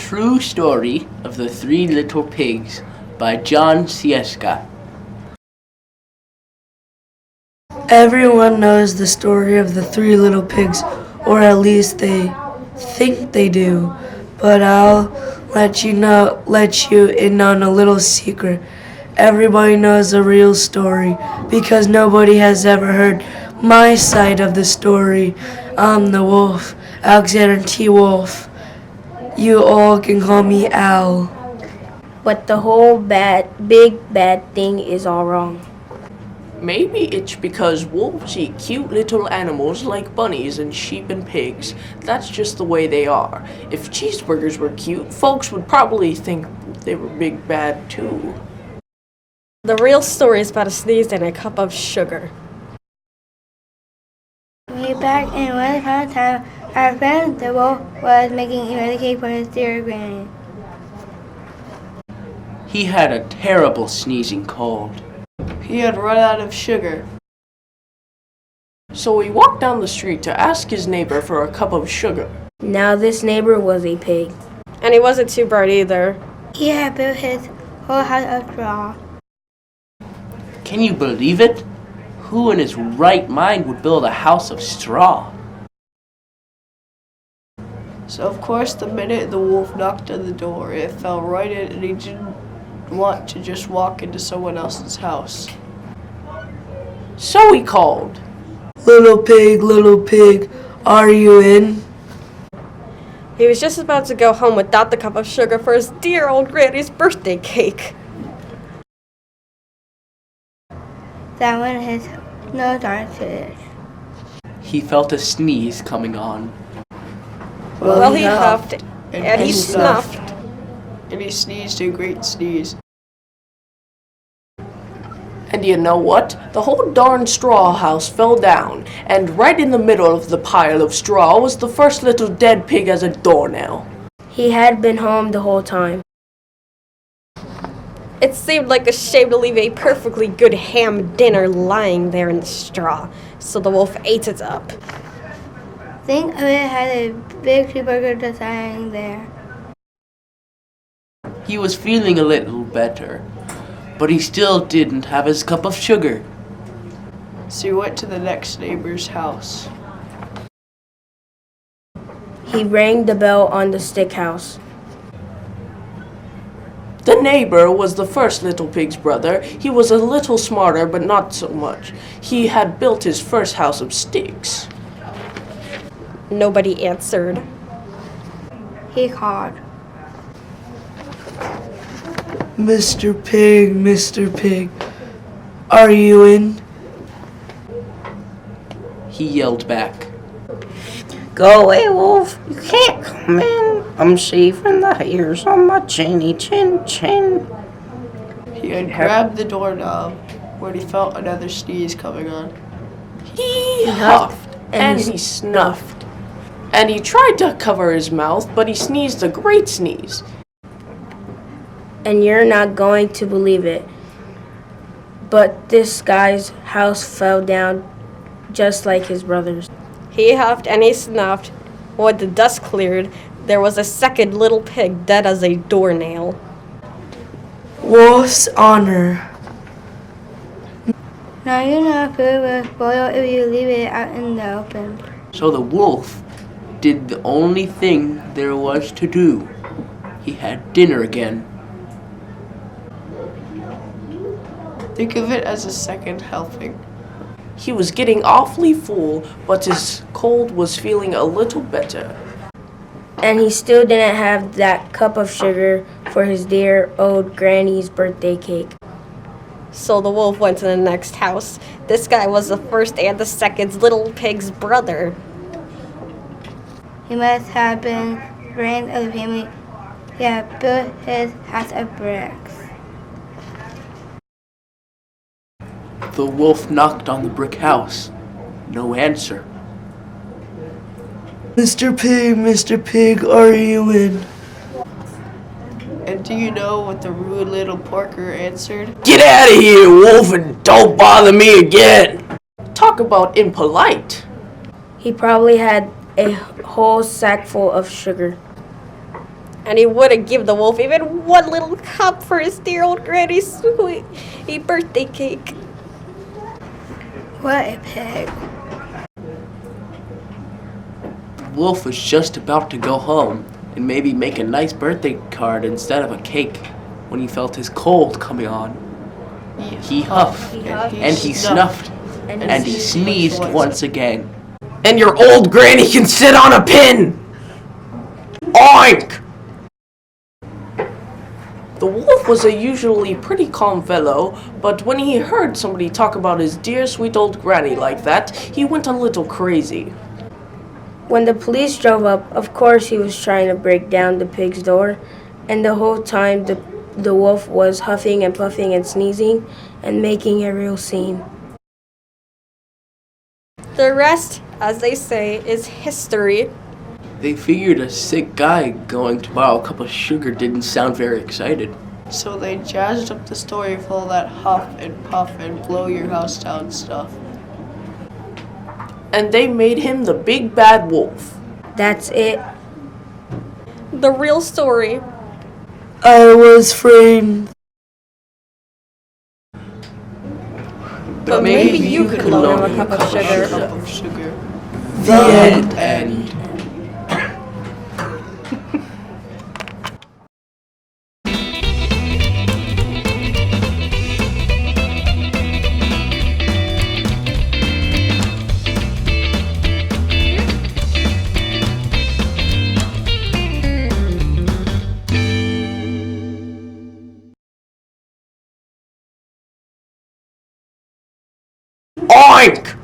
True Story of the Three Little Pigs by Scieszka. Everyone knows the story of the three little pigs, or at least they think they do. But I'll let you in on a little secret. Everybody knows the real story because nobody has ever heard my side of the story. I'm the wolf, Alexander T. Wolf. You all can call me Al. But the whole big bad thing is all wrong. Maybe it's because wolves eat cute little animals like bunnies and sheep and pigs. That's just the way they are. If cheeseburgers were cute, folks would probably think they were big bad too. The real story is about a sneeze and a cup of sugar. Way back in once upon a time, our friend the wolf was making a cake for his dear granny. He had a terrible sneezing cold. He had run out of sugar. So he walked down the street to ask his neighbor for a cup of sugar. Now this neighbor was a pig. And he wasn't too bright either. He had built his whole house of straw. Can you believe it? Who in his right mind would build a house of straw? So of course the minute the wolf knocked on the door, it fell right in and he didn't want to just walk into someone else's house. So he called. Little pig, are you in? He was just about to go home without the cup of sugar for his dear old granny's birthday cake. That when his nose started to itch. He felt a sneeze coming on. Well, he huffed and he snuffed. And he sneezed a great sneeze. And you know what? The whole darn straw house fell down, and right in the middle of the pile of straw was the first little dead pig as a doornail. He had been home the whole time. It seemed like a shame to leave a perfectly good ham dinner lying there in the straw, so the wolf ate it up. Think of it as a big cheeseburger just lying there. He was feeling a little better, but he still didn't have his cup of sugar. So he went to the next neighbor's house. He rang the bell on the stick house. The neighbor was the first little pig's brother. He was a little smarter, but not so much. He had built his first house of sticks. Nobody answered. He called. Mr. Pig, are you in? He yelled back. Go away, wolf. You can't come in. I'm shaving the hairs on my chinny chin chin. He had grabbed the doorknob when he felt another sneeze coming on. He huffed and he snuffed. And he tried to cover his mouth, but he sneezed a great sneeze. And you're not going to believe it, but this guy's house fell down just like his brother's. He huffed and he snuffed. When the dust cleared, there was a second little pig dead as a doornail. Wolf's honor. Now you know food will spoil if you leave it out in the open. So the wolf did the only thing there was to do. He had dinner again. Think of it as a second helping. He was getting awfully full, but his cold was feeling a little better. And he still didn't have that cup of sugar for his dear old granny's birthday cake. So the wolf went to the next house. This guy was the first and the second little pig's brother. He must have been friend of the family. He had built his house of bricks. The wolf knocked on the brick house. No answer. Mr. Pig, are you in? And do you know what the rude little porker answered? Get out of here, wolf, and don't bother me again. Talk about impolite. He probably had a whole sack full of sugar. And he wouldn't give the wolf even one little cup for his dear old granny's sweet birthday cake. What a pig. Wolf was just about to go home and maybe make a nice birthday card instead of a cake when he felt his cold coming on. He huffed and he snuffed and he sneezed once again. And your old granny can sit on a pin! Oink! The wolf was a usually pretty calm fellow, but when he heard somebody talk about his dear sweet old granny like that, he went a little crazy. When the police drove up, of course he was trying to break down the pig's door, and the whole time the wolf was huffing and puffing and sneezing and making a real scene. The rest, as they say, is history. They figured a sick guy going to borrow a cup of sugar didn't sound very excited. So they jazzed up the story full of that huff and puff and blow your house down stuff. And they made him the big bad wolf. That's it. The real story. I was framed. But maybe you could loan him a cup of sugar. Cup of sugar. The end. And oink!